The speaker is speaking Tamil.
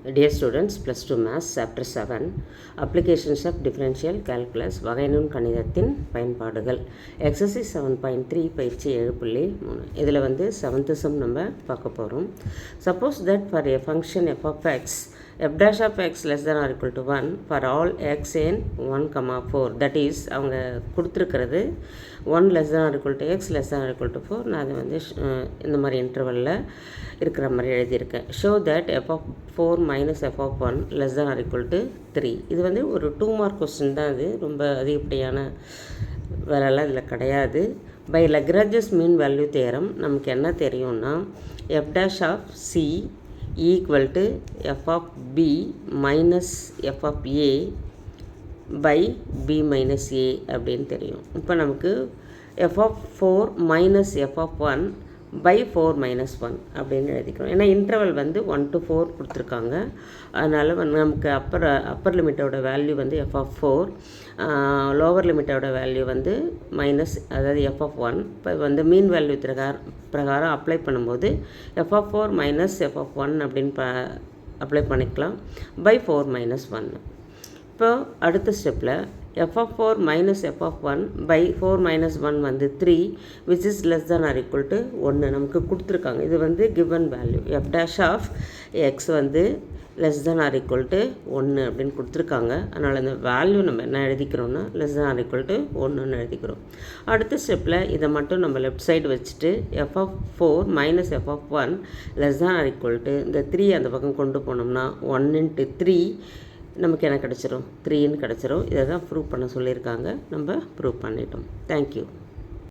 Dear students, plus 2 Maths, Chapter 7, Applications of Differential Calculus, வகைநுண் கணிதத்தின் பயன்பாடுகள். Exercise 7.3 பயிற்சி 7.3. இதில் வந்து 7th sum நம்ம பார்க்க போகிறோம். Suppose that for a function f of x, f dash of x less than or equal to 1 for all x in 1, 4. That is, அவங்க கொடுத்துருக்கிறது 1 less than or equal to x less than or equal to 4. நான் அது வந்து இந்த மாதிரி இன்டர்வலில் இருக்கிற மாதிரி எழுதியிருக்கேன். Show that f of 4 minus f of 1 less than or equal to 3. இது வந்து ஒரு 2 mark கொஸ்டின் தான். அது ரொம்ப அதிகப்படியான வேலைலாம் இதில் கிடையாது. பை லக்ரான்ஜஸ் மீன் வேல்யூ தேரம் நமக்கு என்ன தெரியும்னா f dash of c equal to f of b minus f of a by b minus a அப்படின்னு தெரியும். இப்போ நமக்கு f of 4 minus f of 1 by 4 minus 1 அப்படின்னு எழுதிக்கிறோம். ஏன்னா இன்டர்வல் வந்து 1 to 4 கொடுத்துருக்காங்க. அதனால் நமக்கு அப்பர் லிமிட்டோட வேல்யூ வந்து f of 4, லோவர் லிமிட்டோட வேல்யூ வந்து மைனஸ், அதாவது f of 1. இப்போ வந்து மீன் வேல்யூ பிரகாரம் அப்ளை பண்ணும்போது f of 4 minus f of 1 அப்படின்னு அப்ளை பண்ணிக்கலாம் by 4 minus 1. இப்போ அடுத்த ஸ்டெப்பில் f of 4 minus f of 1 by 4 minus 1 வந்து 3 which is less than or equal to 1 நமக்கு கொடுத்துருக்காங்க. இது வந்து given value f dash of x வந்து less than or equal to 1 அப்படின்னு கொடுத்துருக்காங்க. அதனால் இந்த வேல்யூ நம்ம என்ன எழுதிக்கிறோம்னா less than or equal to 1ன்னு எழுதிக்கிறோம். அடுத்த ஸ்டெப்பில் இதை மட்டும் நம்ம லெஃப்ட் சைடு வச்சுட்டு f of 4 minus f of 1 less than or equal to இந்த 3 அந்த பக்கம் கொண்டு போனோம்னா 1 into 3 நமக்கு என்ன கிடச்சிரும், 3ன்னு கிடச்சிரும். இதை தான் ப்ரூவ் பண்ண சொல்லியிருக்காங்க. நம்ம ப்ரூவ் பண்ணிட்டோம். தேங்க்யூ.